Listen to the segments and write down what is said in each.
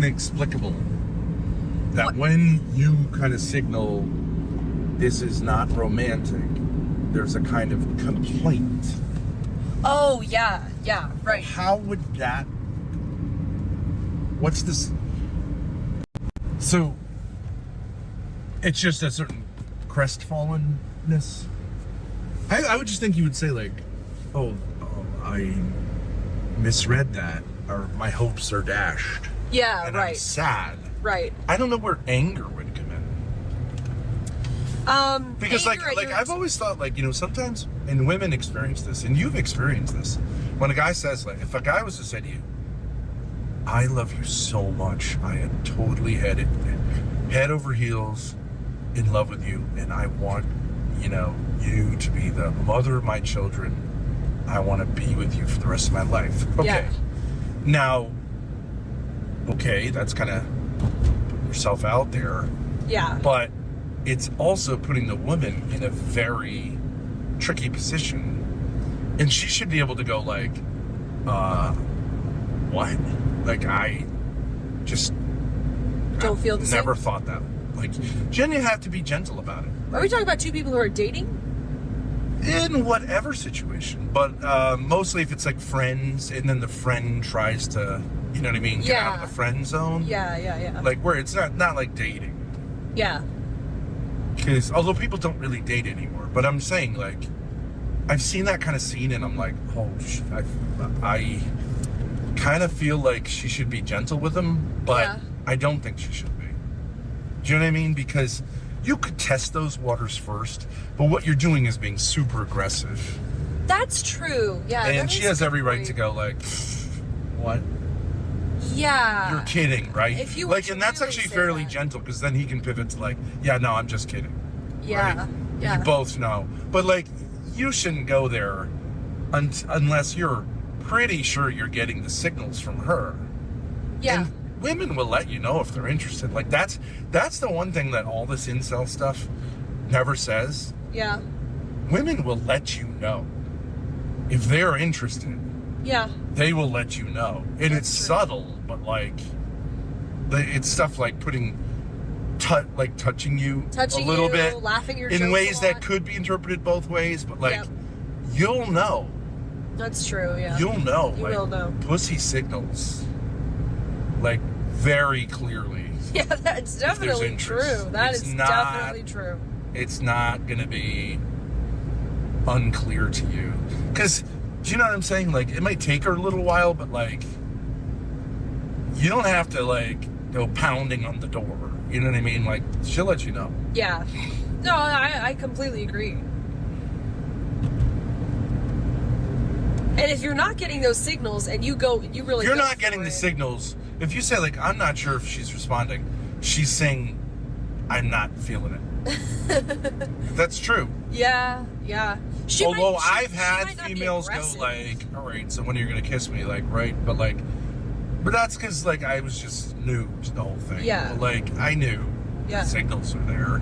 inexplicable that when you kind of signal this is not romantic, there's a kind of complaint. Oh, yeah, right. How would that... What's this... So, it's just a certain crestfallenness. I would just think you would say, like, oh, I misread that, or my hopes are dashed. Yeah, and right. I'm sad. Right. I don't know where anger would come in. Because like I've always thought, like, you know, sometimes, and women experience this, and you've experienced this, when a guy says, like, if a guy was to say to you, I love you so much, I am totally head over heels in love with you, and I want, you know, you to be the mother of my children. I want to be with you for the rest of my life. Okay. Yeah. Now, okay, that's kind of putting yourself out there. Yeah. But it's also putting the woman in a very tricky position. And she should be able to go like, what? Like, I just don't feel the never same? thought that. Like, Jen, you have to be gentle about it. Are we talking about two people who are dating? In whatever situation. But mostly if it's like friends, and then the friend tries to, you know what I mean, get out of the friend zone. Yeah. Like, where it's not like dating. Yeah. Because although people don't really date anymore, but I'm saying, like, I've seen that kind of scene, and I'm like, oh, I kind of feel like she should be gentle with him, but I don't think she should be. Do you know what I mean? Because you could test those waters first, but what you're doing is being super aggressive. That's true. Yeah. And she has every right to go like, what? Yeah. You're kidding, right? If you like, and that's actually fairly gentle, because then he can pivot to like, yeah, no, I'm just kidding. Yeah. Right? Yeah. You both know. But like, you shouldn't go there unless you're pretty sure you're getting the signals from her. Yeah. And women will let you know if they're interested. Like, that's the one thing that all this incel stuff never says. Yeah. Women will let you know if they're interested. Yeah. They will let you know. And That's it's true. subtle, but like, it's stuff like touching you a little bit, laughing your in jokes ways a lot. that could be interpreted both ways, but like, Yep. you'll know. That's true, yeah. You'll know. You like, will know. Pussy signals, like, very clearly. Yeah, that's definitely true. That is definitely true. It's not going to be unclear to you. Because, do you know what I'm saying? Like, it might take her a little while, but like, you don't have to like go pounding on the door. You know what I mean? Like, she'll let you know. Yeah. No, I completely agree. And if you're not getting those signals and you really If you're not getting the signals, if you say like, I'm not sure if she's responding, she's saying, I'm not feeling it. That's true. Yeah. Although I've had females go like, all right, so when are you going to kiss me? Like, right? But that's because like I was just new to the whole thing. Yeah. But, like, I knew the signals are there.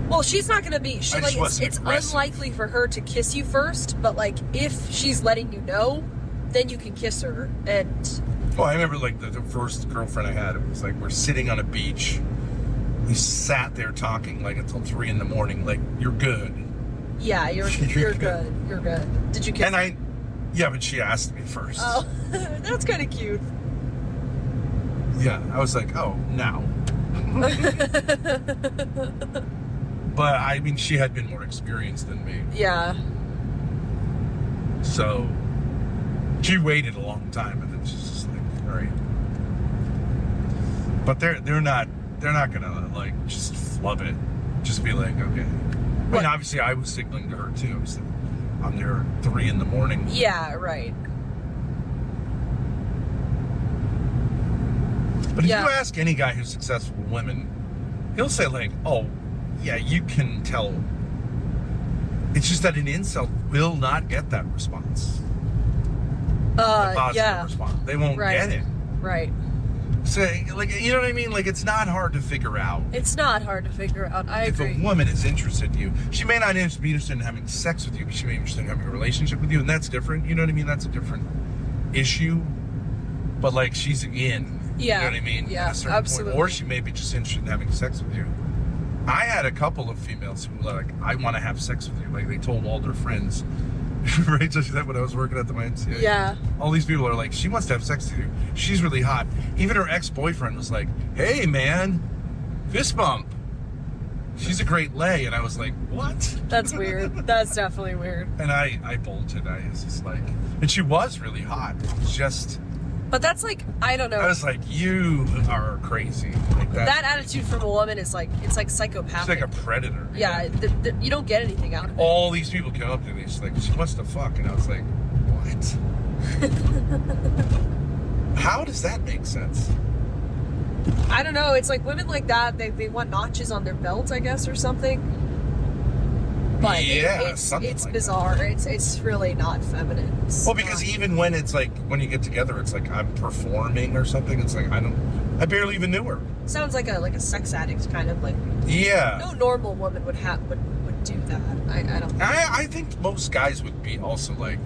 Well, she's not going to be, it's unlikely for her to kiss you first, but like if she's letting you know, then you can kiss her. And well, I remember like the first girlfriend I had, it was like, we're sitting on a beach. We sat there talking like until 3 a.m. Like, you're good. Yeah, you're good. You're good. Did you kiss her? Yeah, but she asked me first. Oh, that's kind of cute. Yeah, I was like, oh, now. But I mean, she had been more experienced than me. Yeah. So she waited a long time, and then she's just like, all right. But they're not gonna like just flub it. Just be like, okay. I mean, obviously, I was signaling to her too. So I'm there at 3 a.m. Yeah, right. But if you ask any guy who's successful with women, he'll say like, oh, yeah, you can tell. It's just that an incel will not get that response. The positive response. They won't get it. Right. So, like, you know what I mean? Like, it's not hard to figure out. It's not hard to figure out. I agree. If a woman is interested in you, she may not be interested in having sex with you, but she may be interested in having a relationship with you, and that's different. You know what I mean? That's a different issue. But, like, she's in. Yeah. You know what I mean? Yeah, At a certain absolutely. Point. Or she may be just interested in having sex with you. I had a couple of females who were like, I want to have sex with you. Like, they told all their friends. Right? So that when I was working at the YMCA. Yeah. All these people are like, she wants to have sex with you. She's really hot. Even her ex-boyfriend was like, hey, man, fist bump. She's a great lay. And I was like, what? That's weird. That's definitely weird. And I bolted. I was just like, and she was really hot. It's just... But that's like, I don't know. I was like, you are crazy. Like that attitude from a woman is like, it's like psychopathic. She's like a predator. Yeah, you don't get anything out of it. All these people came up to me. She's like, she wants to fuck. And I was like, what? How does that make sense? I don't know. It's like women like that, they want notches on their belt, I guess, or something. But yeah, it's like bizarre. That. It's really not feminine. Well, because even when it's like, when you get together, it's like I'm performing or something. It's like, I barely even knew her. Sounds like a sex addict kind of like. Yeah. No normal woman would do that. I don't. I think most guys would be also like,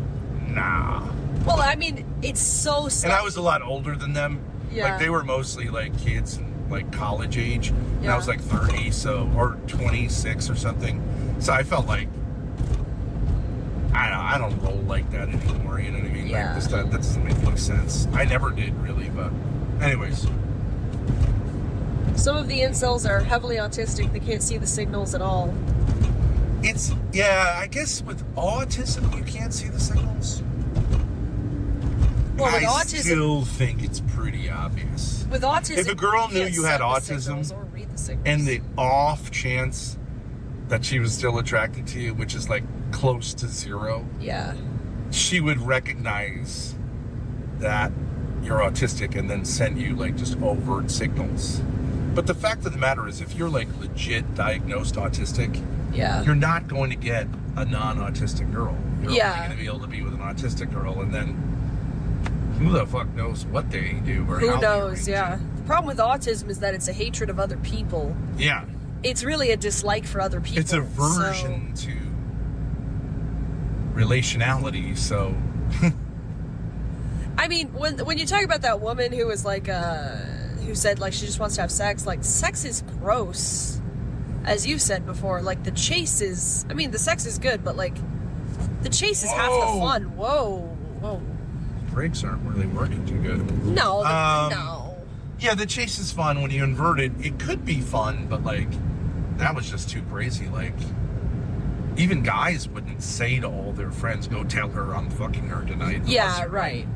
nah. Well, I mean, it's so. And I was a lot older than them. Yeah. Like they were mostly like kids and like college age. And Yeah. I was like 30, or 26 or something. So I felt like I don't roll like that anymore. You know what I mean? Yeah. Like that doesn't make any sense. I never did really, but anyways. Some of the incels are heavily autistic. They can't see the signals at all. I guess with autism you can't see the signals. Well, with I autism, still think it's pretty obvious. with autism, If a girl knew can't you had set the autism signals or read the signals. and the off chance that she was still attracted to you, which is like close to zero, yeah, she would recognize that you're autistic and then send you like just overt signals. But the fact of the matter is, if you're like legit diagnosed autistic, yeah, you're not going to get a non-autistic girl. You're Yeah. only going to be able to be with an autistic girl, and then who the fuck knows what they do or who how knows? they Yeah, the problem with autism is that it's a hatred of other people. Yeah. It's really a dislike for other people. It's a aversion to relationality, so... I mean, when you talk about that woman who was like, who said like she just wants to have sex, like sex is gross, as you said before. Like the chase is, I mean, the sex is good, but like the chase is half the fun. Whoa. Brakes aren't really working too good. No, no. Yeah, the chase is fun when you invert it. It could be fun, but like that was just too crazy. Like even guys wouldn't say to all their friends, "Go tell her I'm fucking her tonight." Yeah, Unless, right.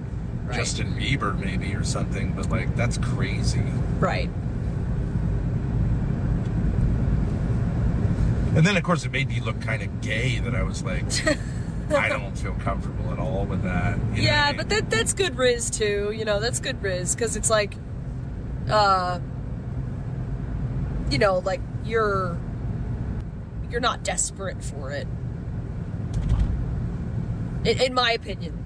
Justin Bieber maybe or something, but like that's crazy. Right. And then of course it made me look kind of gay that I was like, I don't feel comfortable at all with that. You know Yeah, what I mean? but that's good riz too. You know, that's good riz because it's like, you know, like you're not desperate for it. In my opinion.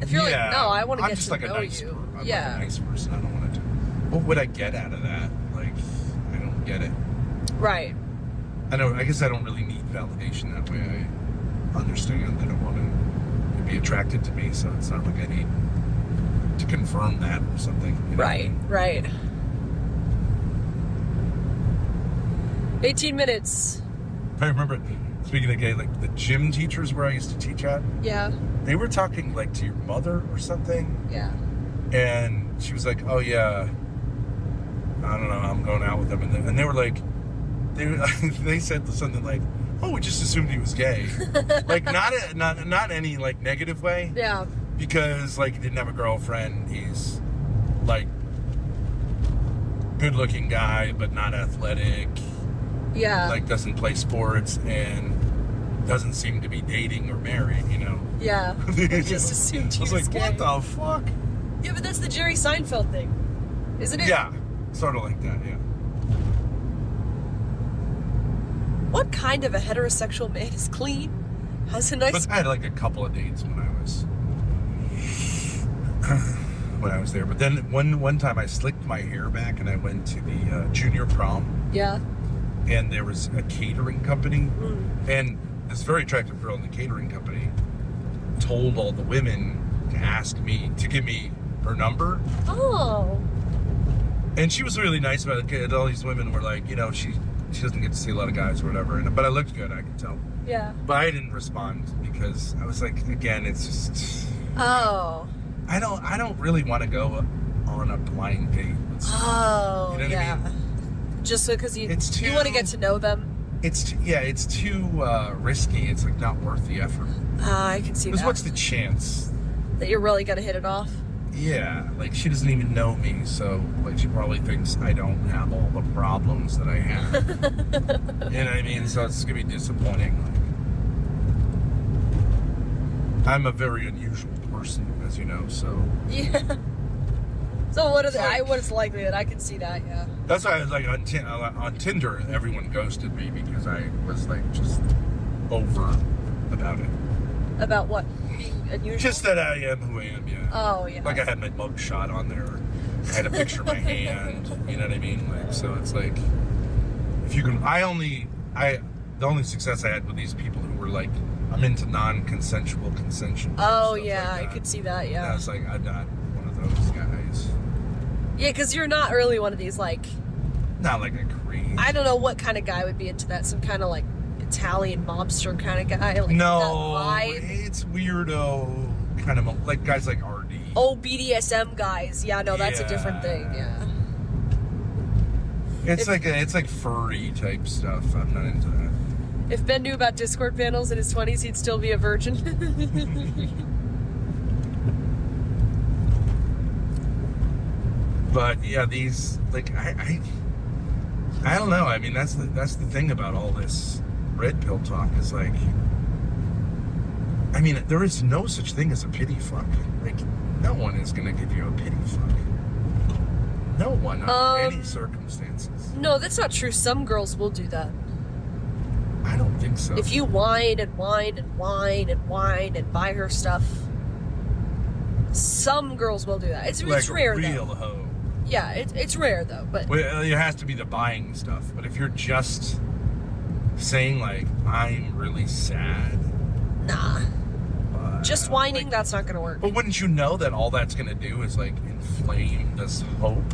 If you're like, no, I want to get to like know nice, you. I'm Yeah. like a nice person. I don't want to. What would I get out of that? Like, I don't get it. Right. I guess I don't really need validation that way. I understand that a woman could be attracted to me, so it's not like I need to confirm that or something. You know? Right. 18 minutes. I remember, speaking of gay, like the gym teachers where I used to teach at, Yeah. they were talking like to your mother or something. Yeah. And she was like, "Oh yeah, I don't know, I'm going out with him," and they were like, they said something like, "Oh, we just assumed he was gay," like not any like negative way, Yeah. because like he didn't have a girlfriend. He's like good-looking guy, but not athletic. Yeah. Like doesn't play sports and doesn't seem to be dating or married. You know. Yeah. They just assumed he I was like, gay. what the fuck? Yeah, but that's the Jerry Seinfeld thing, isn't it? Yeah, sort of like that. Yeah. What kind of a heterosexual man is clean? Has a nice... But I had like a couple of dates when I was there. But then one time I slicked my hair back and I went to the junior prom. Yeah. And there was a catering company. Mm. And this very attractive girl in the catering company told all the women to ask me, to give me her number. Oh. And she was really nice about it. All these women were like, she doesn't get to see a lot of guys or whatever. But I looked good, I could tell. Yeah. But I didn't respond because I was like, again, it's just. Oh. I don't really want to go on a blind date. Oh, you know what I mean? Just because you want to get to know them. It's too risky. It's like not worth the effort. I can see that. Because what's the chance that you're really gonna hit it off? Yeah, like she doesn't even know me, so like she probably thinks I don't have all the problems that I have. You know what I mean? So it's gonna be disappointing. I'm a very unusual person, as you know. So yeah. So what is likely that I can see that? Yeah. That's why I was like on Tinder, everyone ghosted me because I was like just over about it. About what? Being unusual? Just that I am who I am, yeah. Oh, yeah. Like I had my mug shot on there. I had a picture of my hand. You know what I mean? Like, so it's like, if you can, the only success I had with these people who were like, I'm into non-consensual consensual. Oh, yeah, like I could see that, yeah. And I was like, I'm not one of those guys. Yeah, because you're not really one of these, like... Not like a creep. I don't know what kind of guy would be into that. Some kind of, like, Italian mobster kind of guy. Like, no, that vibe. It's weirdo kind of, like guys like RD. Oh, BDSM guys. Yeah, no, that's a different thing, yeah. It's like furry type stuff. I'm not into that. If Ben knew about Discord panels in his 20s, he'd still be a virgin. But yeah, these like I don't know. I mean, that's the thing about all this red pill talk is like, I mean, there is no such thing as a pity fuck. Like, no one is gonna give you a pity fuck. No one under any circumstances. No, that's not true. Some girls will do that. I don't think so. If you whine and whine and whine and whine and buy her stuff, some girls will do that. It's rare, though. Real hoe. Yeah, it's rare though. But well, it has to be the buying stuff. But if you're just saying like, I'm really sad, nah. Just whining, like, that's not gonna work. But wouldn't you know that all that's gonna do is like inflame this hope?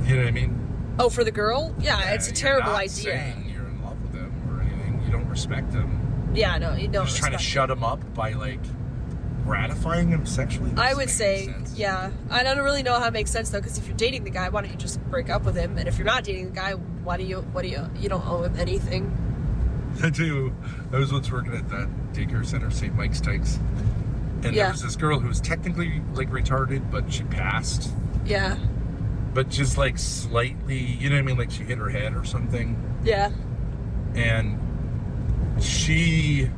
You know what I mean? Oh, for the girl? Yeah, it's a terrible not idea. Saying you're in love with them or anything. You don't respect them. Yeah, no, you don't. You're just trying to shut them up by like gratifying him sexually. I would say, yeah. I don't really know how it makes sense though, because if you're dating the guy, why don't you just break up with him? And if you're not dating the guy, you don't owe him anything. I do. I was once working at that daycare center, St. Mike's Tykes, and there was this girl who was technically like retarded, but she passed. Yeah. But just like slightly, you know what I mean? Like she hit her head or something. Yeah. And she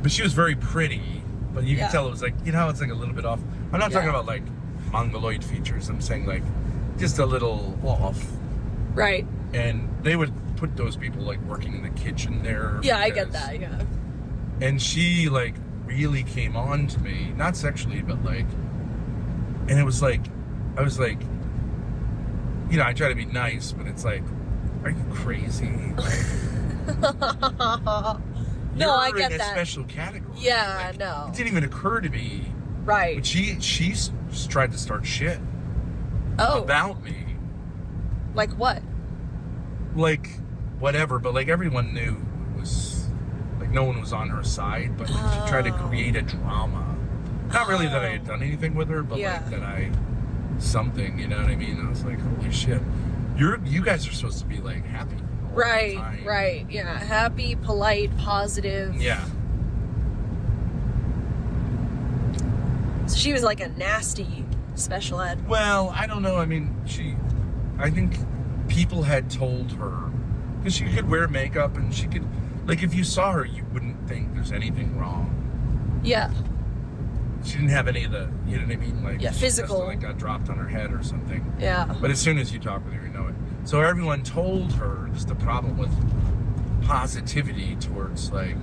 was very pretty, but you could tell it was like, it's like a little bit off. I'm not talking about like mongoloid features. I'm saying like just a little off. Right. And they would put those people like working in the kitchen there. Yeah, I get that, yeah. And she like really came on to me, not sexually, but like, and it was like, I was like, I try to be nice, but it's like, are you crazy? Like, no, I get in a that. Special category. Yeah, like, no. It didn't even occur to me. Right. But she's tried to start shit. About me. Like what? Like whatever, but like everyone knew it was like no one was on her side, but like, she tried to create a drama. Not really that I had done anything with her, but like that something, you know what I mean? I was like, holy shit. You guys are supposed to be like happy. Right, yeah. Happy, polite, positive. Yeah. So she was like a nasty special ed. Well, I don't know. I mean, I think people had told her, because she could wear makeup and she could, like, if you saw her, you wouldn't think there's anything wrong. Yeah. She didn't have any of the, you know what I mean? Like, physical. Like got dropped on her head or something. Yeah. But as soon as you talk with her, you know it. So everyone told her just the problem with positivity towards, like,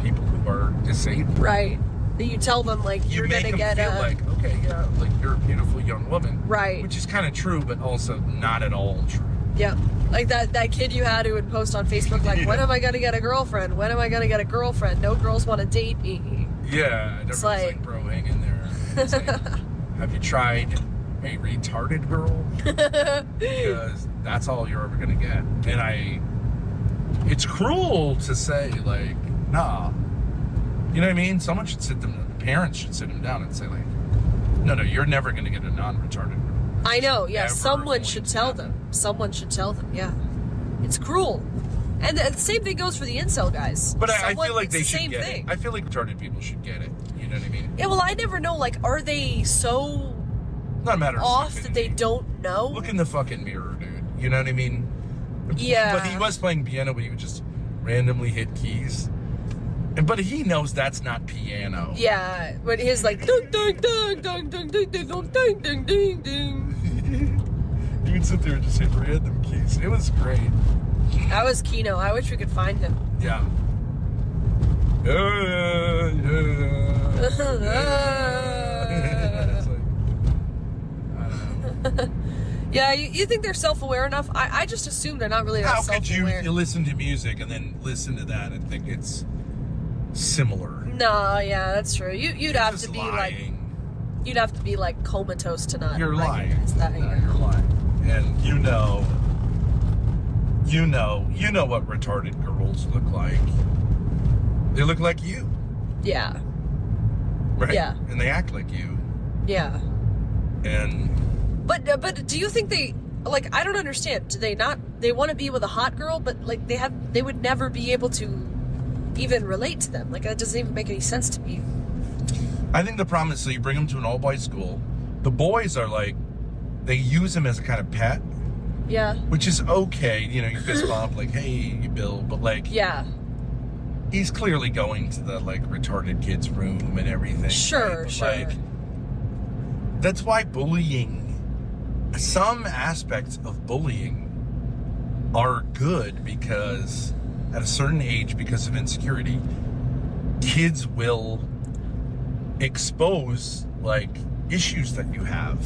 people who are disabled. Right. That you tell them, like, you're going to get feel like, okay, yeah, like, you're a beautiful young woman. Right. Which is kind of true, but also not at all true. Yep. Like that kid you had who would post on Facebook, like, when am I going to get a girlfriend? When am I going to get a girlfriend? No girls want to date me. Yeah. It's like, bro, hang in there. and say, have you tried a retarded girl? Because that's all you're ever going to get. And it's cruel to say, like, nah. You know what I mean? Someone should parents should sit them down and say, like, no, you're never going to get a non-retarded girl. I know, yeah. Never Someone going should to tell happen. them. Someone should tell them, yeah. It's cruel. And the same thing goes for the incel guys. But I Someone- feel like it's they the should same get thing. it. I feel like retarded people should get it. You know what I mean? Yeah, well, I never know, like, are they so Not a matter of off that they stupidity. don't know? Look in the fucking mirror, dude. You know what I mean? Yeah. But he was playing piano, but he would just randomly hit keys. But he knows that's not piano. Yeah, but his like ding ding ding ding ding ding ding ding ding ding ding. You would sit there and just hit random keys. It was great. That was Kino. I wish we could find him. Yeah. It's like, I don't know. Yeah, you think they're self-aware enough? I just assume they're not really that How could self-aware. you listen to music and then listen to that and think it's similar? No, yeah, that's true. You'd have Just to be lying. you'd have to be like comatose to not. You're lying. recognize that, No, yeah. you're lying. And you know what retarded girls look like. They look like you, Yeah, right? Yeah. And they act like you. yeah. And But do you think they like? I don't understand. Do they not? They want to be with a hot girl, but like they would never be able to even relate to them. Like that doesn't even make any sense to me. I think the problem is, so you bring them to an all-boys school. The boys are like, they use him as a kind of pet, Yeah, which is okay. You know, you fist bump, like, hey, you Bill. But like, yeah, he's clearly going to the like retarded kids' room and everything. Sure, right? But, sure. Like, that's why bullying, some aspects of bullying are good, because at a certain age, because of insecurity, kids will expose like issues that you have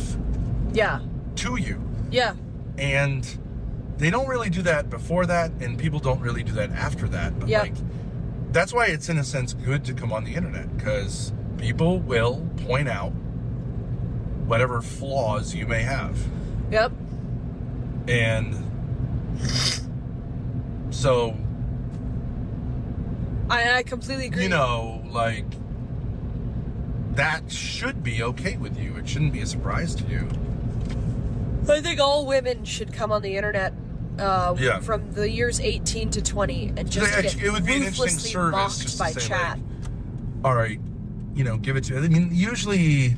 yeah, to you. yeah, And they don't really do that before that, and people don't really do that after that. But Yeah. like, that's why it's in a sense good to come on the internet, because people will point out whatever flaws you may have. yep, And so, I completely agree. you know, like, that should be okay with you. It shouldn't be a surprise to you. I think all women should come on the internet Yeah. from the years 18 to 20 and just Yeah, get it would be an interesting ruthlessly service mocked just to by say, chat. like, all right, you know, give it to. I mean, usually,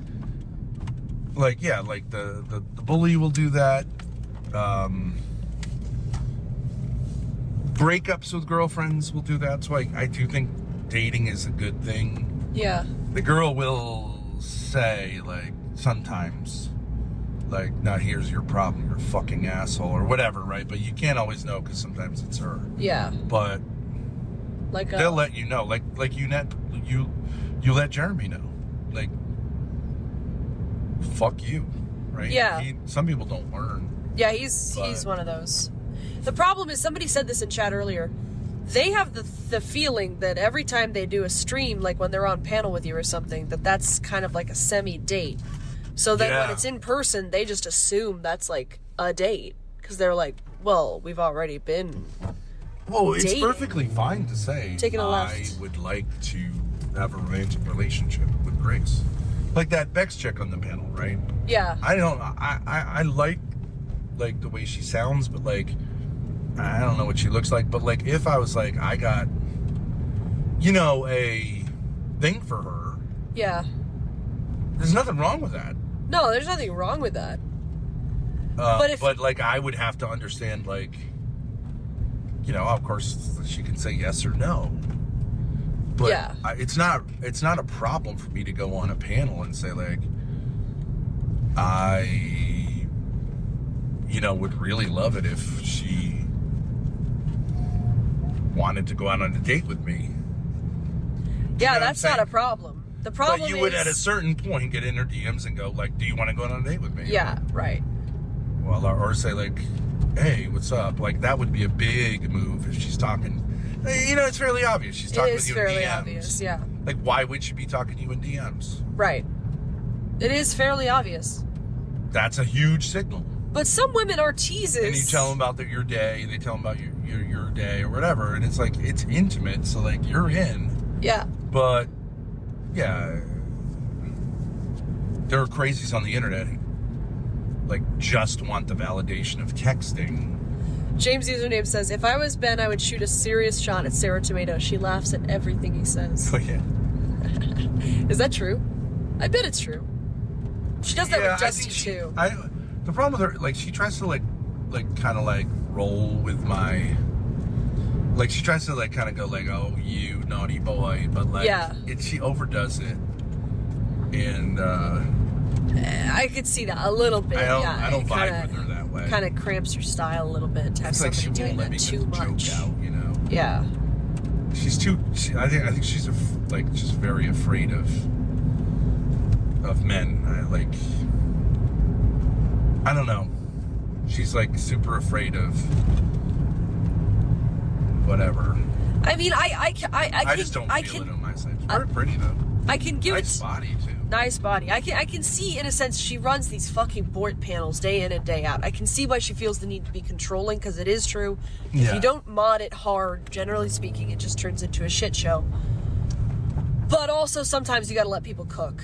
like, yeah, like the bully will do that. Breakups with girlfriends will do that. So I do think dating is a good thing. Yeah, The girl will say, like, sometimes, like, now here's your problem, you're a fucking asshole, or whatever, right? But you can't always know, because sometimes it's her. yeah, But like they'll let you know, like you let Jeremy know, like, fuck you, right? Yeah. Some people don't learn. yeah, he's But- one of those. The problem is, somebody said this in chat earlier. They have the feeling that every time they do a stream, like when they're on panel with you or something, that's kind of like a semi-date. So then when Yeah. it's in person, they just assume that's like a date, because they're like, well, we've already been. Well, it's Dating. perfectly fine to say, Taking a I left. would like to have a romantic relationship with Grace, like that Bex chick on the panel, right? Yeah, I like the way she sounds, but like, I don't know what she looks like. But like, if I was like, I got, you know, a thing for her, yeah. there's nothing wrong with that. No, there's nothing wrong with that. But But if- like, I would have to understand, like, you know, of course she can say yes or no. But Yeah. it's not a problem for me to go on a panel and say, like, I, you know, would really love it if she wanted to go out on a date with me. Yeah, what I'm that's not saying? a problem. The problem But you is, would at a certain point get in her DMs and go, like, do you want to go out on a date with me? yeah, right. Well, or say, like, hey, what's up? Like, that would be a big move if she's talking. You know, it's fairly obvious. She's It talking is with you in fairly DMs. obvious. Yeah, Like, why would she be talking to you in DMs? right. It is fairly obvious. That's a huge signal. But some women are teases. And you tell them about your day, and they tell them about your day or whatever, and it's like, it's intimate, so like, you're in. Yeah. But, yeah, there are crazies on the internet who, like, just want the validation of texting. James' username says, if I was Ben, I would shoot a serious shot at Sara Tomato. She laughs at everything he says. Oh, yeah. Is that true? I bet it's true. She does that with Dusty, too. The problem with her, like, she tries to, like kind of, like, roll with my... Like, she tries to, like, kind of go, like, oh, you naughty boy, but, like, she overdoes it. And, I could see that a little bit. I don't vibe with her that way. Kind of cramps her style a little bit to have it's like somebody she doing won't let me that get too the much. joke out, you know? Yeah. She's too... I think she's, just very afraid of men. I don't know. She's, like, super afraid of whatever. I mean, I just don't feel it on my side. She's very pretty, though. I can give nice it... body, too. Nice body. I can see, in a sense, she runs these fucking board panels day in and day out. I can see why she feels the need to be controlling, because it is true. If you don't mod it hard, generally speaking, it just turns into a shit show. But also, sometimes you gotta let people cook.